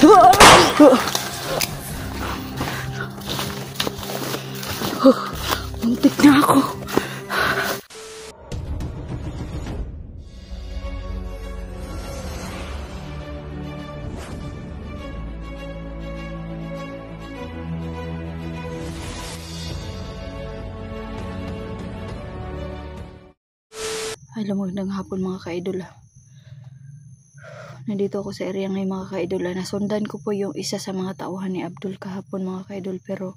Muntik na ako. Ay, magandang hapon mga ka-idol. Nandito ako sa area ngayon mga ka-idol. Nasundan ko po yung isa sa mga tauhan ni Abdul kahapon mga ka-idol. Pero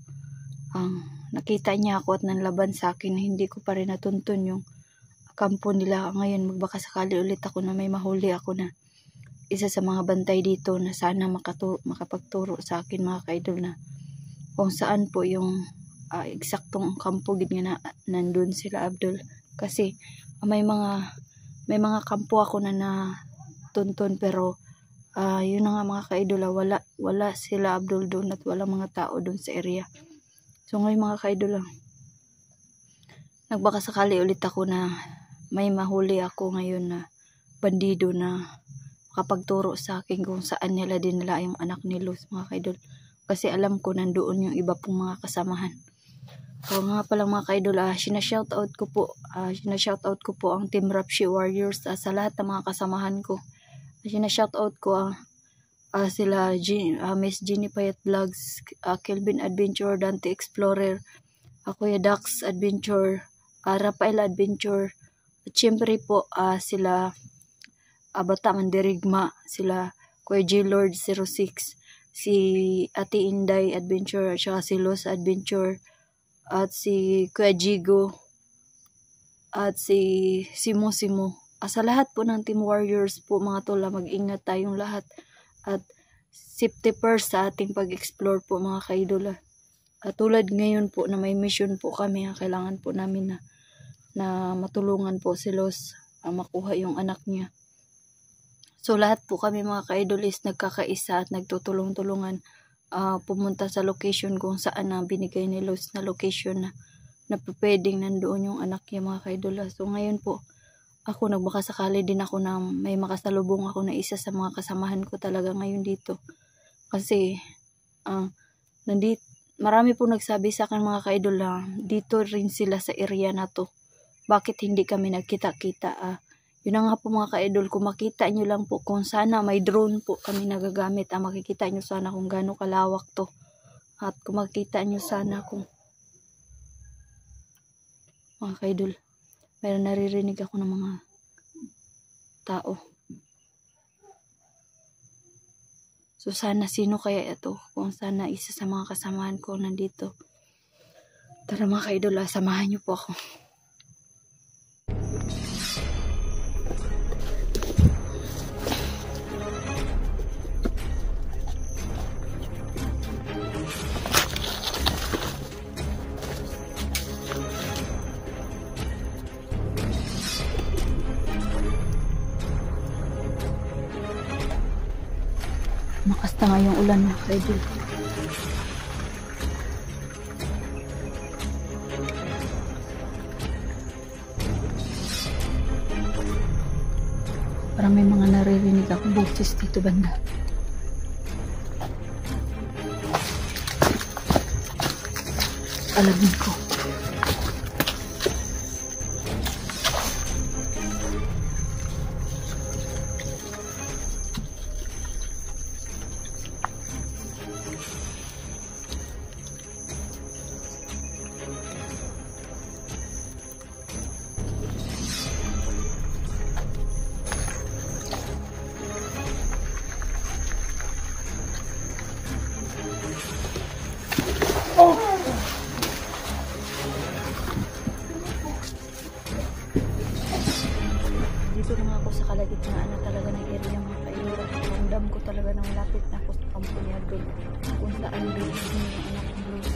nakita niya ako at nanlaban sa akin. Hindi ko pa rin natuntun yung kampo nila. Ngayon magbaka sakali ulit ako na may mahuli ako na isa sa mga bantay dito na sana makapagturo sa akin mga ka-idol na kung saan po yung eksaktong kampo gid nga na nandun sila Abdul. Kasi may mga kampo ako na natuntun pero yun na nga mga ka-idol, wala sila Abdul doon at wala mga tao doon sa area. So ngayon mga ka-idol, nagbaka sakali ulit ako na may mahuli ako ngayon na bandido na makapagturo sa akin kung saan nila dinala yung anak ni Luz mga ka-idol. Kasi alam ko nandoon yung iba pong mga kasamahan. So nga palang mga ka-idol, sinashoutout ko po ang Team Rapshi Warriors sa lahat ng mga kasamahan ko. Sinashoutout ko sila Miss Jenny Payet Vlogs, Kelvin Adventure, Dante Explorer, Kuya Dax Adventure, Rafael Adventure, at syempre po sila Bata Mandirigma, sila Kuya J Lord 06, si Ate Inday Adventure, at saka si Luz Adventure, at si Kuya Jigo, at si Simo. Sa lahat po ng Team Warriors po mga tol, mag-ingat tayong lahat at safety first sa ating pag-explore po mga ka-idol. Tulad ngayon po na may mission po kami, kailangan po namin na matulungan po si Luz makuha yung anak niya. So lahat po kami mga ka-idol is nagkakaisa at nagtutulong-tulungan pumunta sa location kung saan binigay ni Luz na location na pwedeng nandoon yung anak niya mga ka-idol. So ngayon po ako nagbaka sakali din ako na may makasalubong ako na isa sa mga kasamahan ko talaga ngayon dito. Kasi marami po nagsabi sa akin mga ka-idol dito rin sila sa area na to. Bakit hindi kami nagkita-kita? Yun na nga po mga ka-idol, kung makita nyo lang po kung sana may drone po kami nagagamit. Makikita nyo sana kung gaano kalawak to. At kung makita nyo sana kung mga ka-idol, mayroon naririnig ako ng mga tao. So sana sino kaya ito? Kung sana isa sa mga kasamahan ko nandito. Tara mga ka-idol, samahan nyo po ako. Makasta nga yung ulan mga ka-idol. Parang may mga naririnig akong boses dito banda. Alamin ko. Dito na ako sa kalagitnaan na talaga ng area mga ka-idol. Ramdam ko talaga na malapit na ako sa kampo niya doon. Kung saan doon yung anak ng Luz.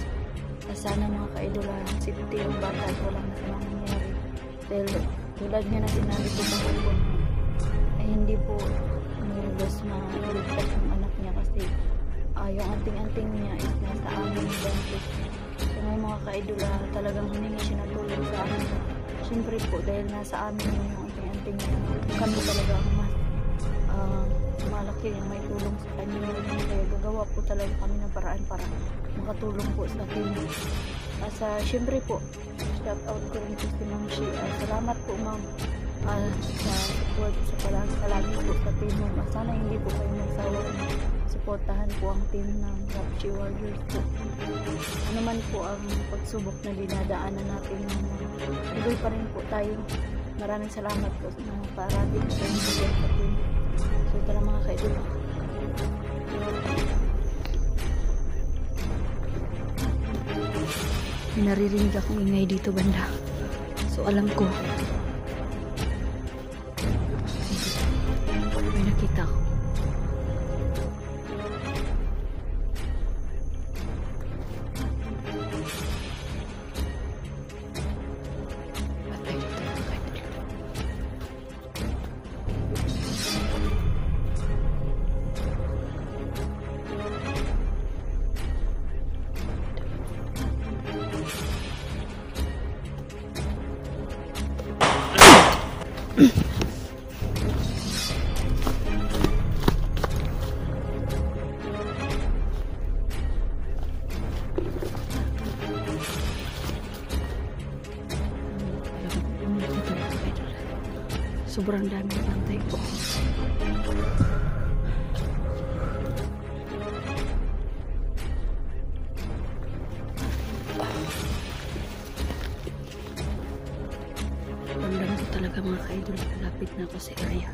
Sana mga ka-idol, safety yung bata at walang masamang nangyari. Dahil tulad nga na sinabi ko kahapon, ay hindi po ni Luz na iligtas yung anak niya kasi yung anting-anting niya is nasa amin ng dentist. So ngayon mga ka-idol, talagang humingi siya ng tulong sa amin. Siyempre po dahil nasa amin yung anting-anting niya, kami talaga ang mas malaki malaki ang may tulong sa kanya ngayon. Kaya gagawa po talaga kami ng paraan para makatulong po sa akin. Syempre po, shout out ko rin po si Ma'am Shi. Salamat po ma'am sa support, sa palagi po sa team mo. Sana hindi po kayo magsawa na suportahan po ang team ng Rapshi Warriors po. Ano man po ang pagsubok na dinadaanan natin, tuloy pa rin po tayo. Maraming salamat po sa mga parating po tayo sa team. So tara mga kaidol. May naririnig akong ingay dito banda. So alam ko may nakita ko. Sobrang daming bantay po. Ramdam ko talaga mga ka-idol, malapit na ako sa area.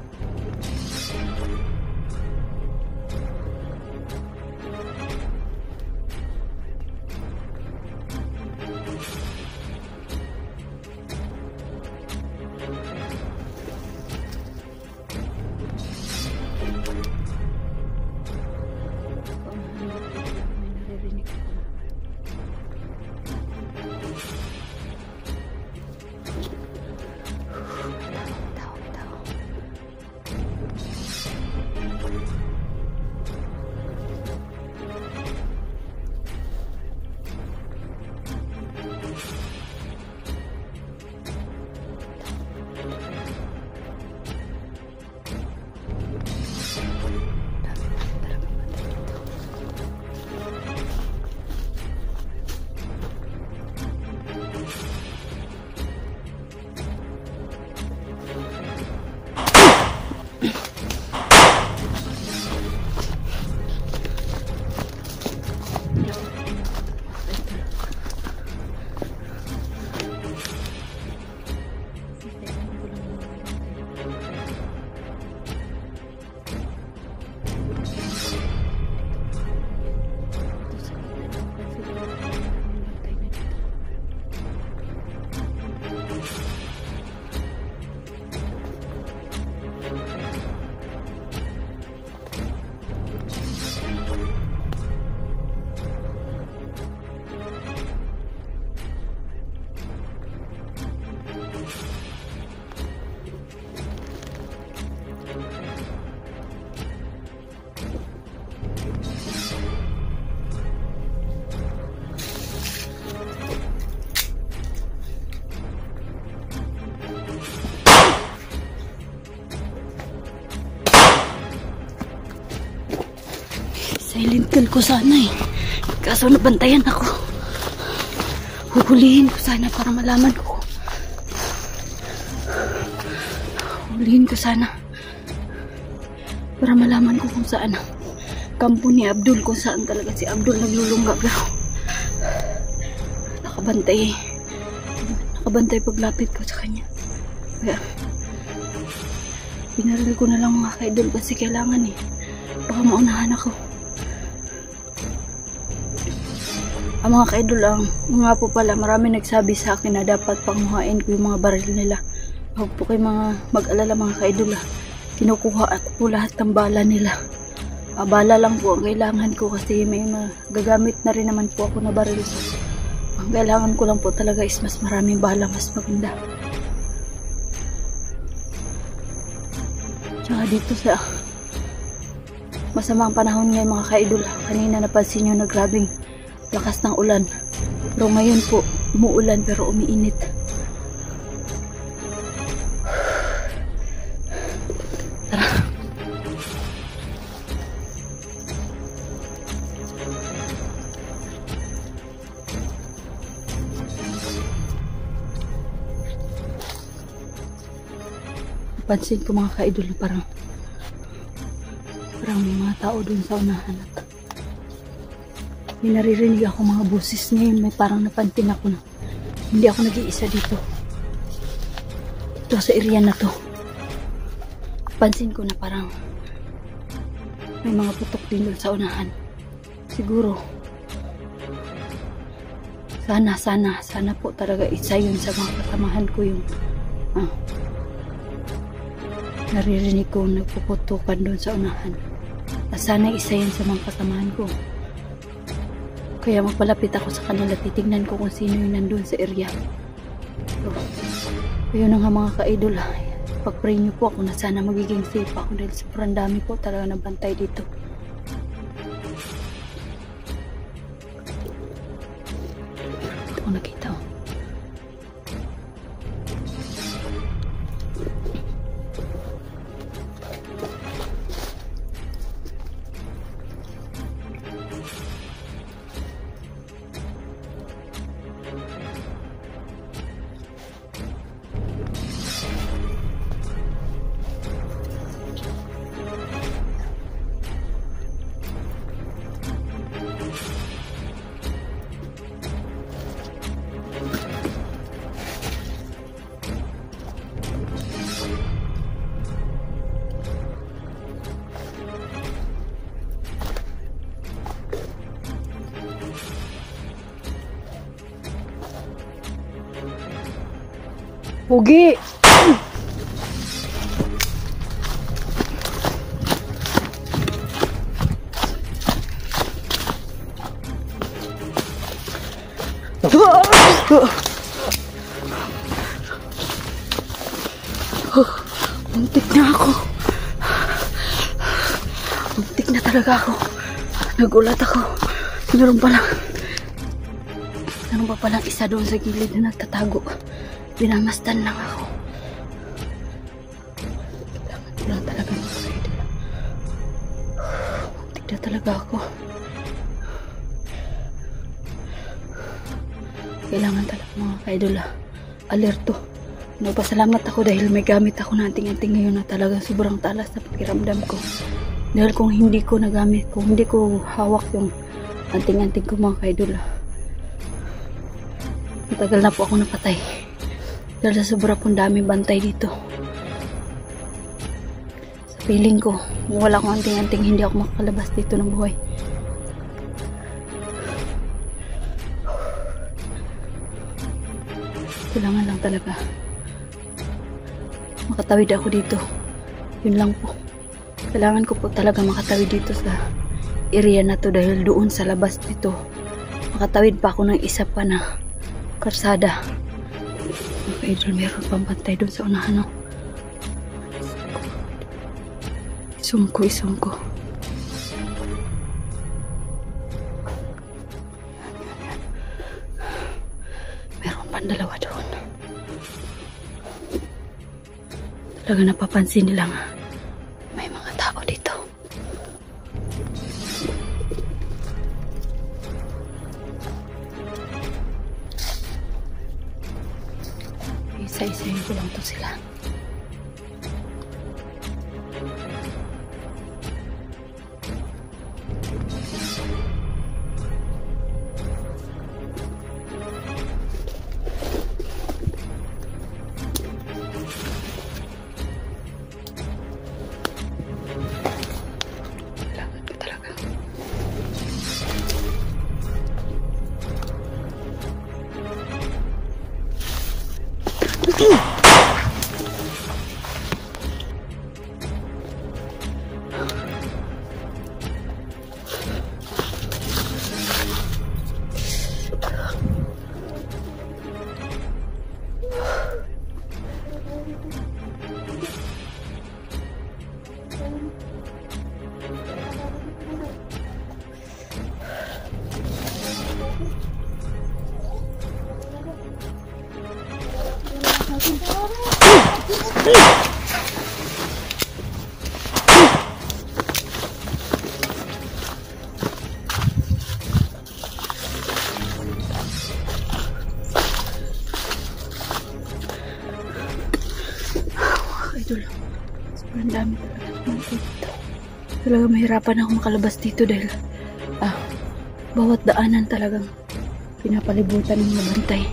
Silent kill ko sana eh. Kaso nabantayan ako. Huhulihin ko sana para malaman ko. Huhulihin ko sana para malaman ko kung saan ang kampo ni Abdul, kung saan talaga si Abdul naglulungga. Pero nakabantay paglapit ko sa kanya. Kaya binaril ko na lang mga ka-idol kasi kailangan eh. Baka maunahan ako. Ang mga ka-idol lang, nga po pala, marami nagsabi sa akin na dapat panguhain ko yung mga baril nila. Huwag po kayo mag-alala mga ka-idol. Kinukuha ako po lahat ng bala nila. Bala lang po ang kailangan ko kasi may gagamit na rin naman po ako na baril. So, ang kailangan ko lang po talaga is mas maraming bala, mas maganda. Tsaka dito sa masamang panahon ngayon mga ka-idol, kanina napansin nyo na grabing lakas ng ulan. Pero ngayon po, umuulan pero umiinit. Tara. Pansin ko mga ka-idol na parang may mga tao doon sa unahan at may naririnig ako mga boses ngayon. May parang napansin ako na hindi ako nag-iisa dito. Ito sa area na to. Pansin ko na parang may mga putok din doon sa unahan. Siguro sana po talaga isa yun sa mga kasamahan ko yung naririnig ko nagpuputukan doon sa unahan. Sana isa yun sa mga kasamahan ko. Kaya magpalapit ako sa kanila, titignan ko kung sino yung nandun sa area. So, ayun na nga mga ka-idol. Pag-pray niyo po ako na sana magiging safe ako dahil sobrang dami po talaga na bantay dito. Ito ko nakita. Pugi! Muntik na ako. Muntik na talaga ako. Nagulat ako. Meron pa palang isa doon sa gilid na nagtatago. Binamastan lang ako. Kailangan ko lang talaga mag-guide. Muntik na talaga ako. Kailangan talaga mga ka-idol alerto. Nagpasalamat ako dahil may gamit ako na anting-anting ngayon na talagang sobrang talas na pakiramdam ko. Dahil kung hindi ko nagamit, kung hindi ko hawak yung anting-anting ko mga ka-idol, matagal na po ako napatay. Dahil sa sobra pong daming bantay dito. Sa feeling ko, kung wala akong anting-anting, hindi ako makakalabas dito ng buhay. Kailangan lang talaga makatawid ako dito. Yun lang po. Kailangan ko po talaga makatawid dito sa area na to dahil doon sa labas dito makatawid pa ako ng isa pa na karsada. Okay, idol, meron pang bantay doon sa unahan, no? Isum ko. Meron pang dalawa doon. Talaga napapansin nila nga may mga tao dito. Isa-isayin ko lang to sila. Kailangan ko talaga. idol. Sobrang dami talaga ng bantay dito. Talaga mahirapan ako makalabas dito dahil bawat daanan talagang pinapalibutan ng mga bantay.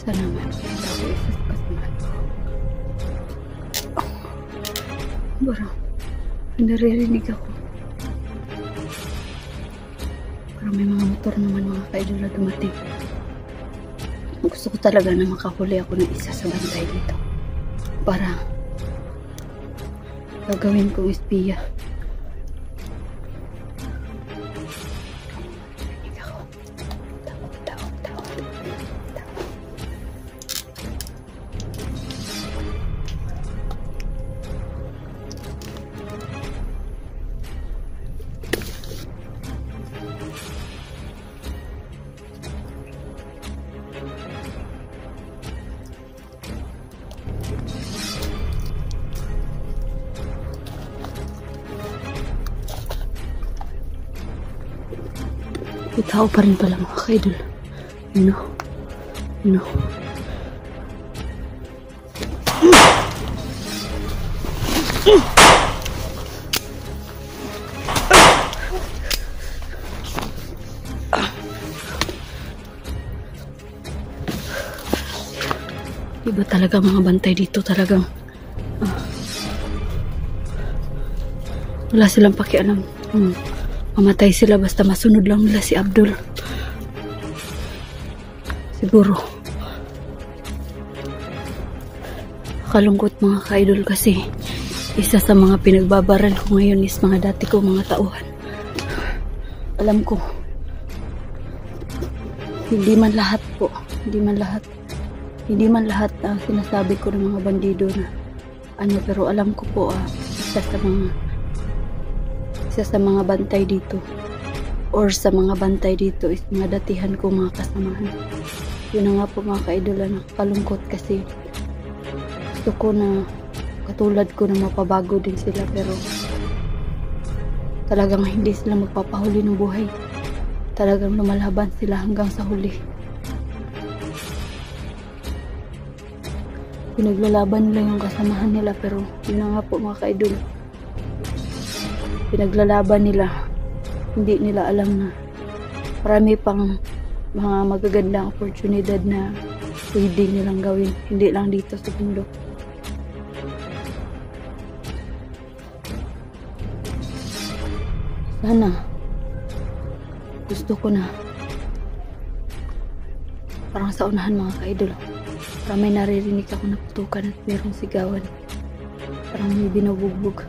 Sana man ako isa sa kasamahan ko. Parang naririnig ako. Parang may mga motor naman mga ka-idol na dumating. Gusto ko talaga na makahuli ako ng isa sa bantay dito. Para gagawin kong espiya. May tao pa rin pala mga ka-idol. You know. Iba talaga mga bantay dito talagang wala silang pakialam. Mamatay sila basta masunod lang nila si Abdul. Siguro kalungkot mga ka-idol kasi isa sa mga pinagbabaral ko ngayon is mga dati ko mga tauhan. Alam ko hindi man lahat ang sinasabi ko ng mga bandido na pero alam ko po isa sa mga bantay dito or sa mga bantay dito is mga datihan ko mga kasamahan. Yun na nga po mga ka-idol, nakakalungkot kasi gusto ko na katulad ko na mapabago din sila pero talagang hindi sila magpapahuli ng buhay. Talagang lumalaban sila hanggang sa huli. Pinaglalaban nila yung kasamahan nila pero yun na nga po mga ka-idol, pinaglalaban nila, hindi nila alam na marami pang mga magagandang oportunidad na pwede nilang gawin, hindi lang dito sa bundok. Sana gusto ko na parang sa unahan mga ka-idol, parang may naririnig ako na putukan at merong sigawan, parang may binubugbog.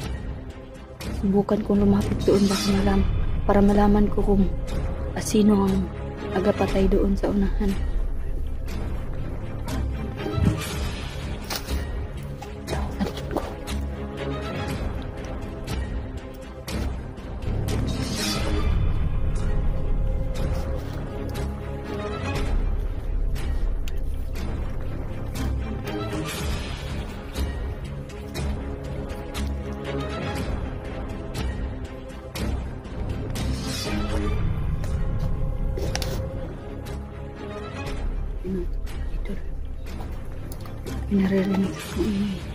Subukan kong lumapit doon para malaman ko kung sino ang agapatay doon sa unahan. Naririnig akong ingay.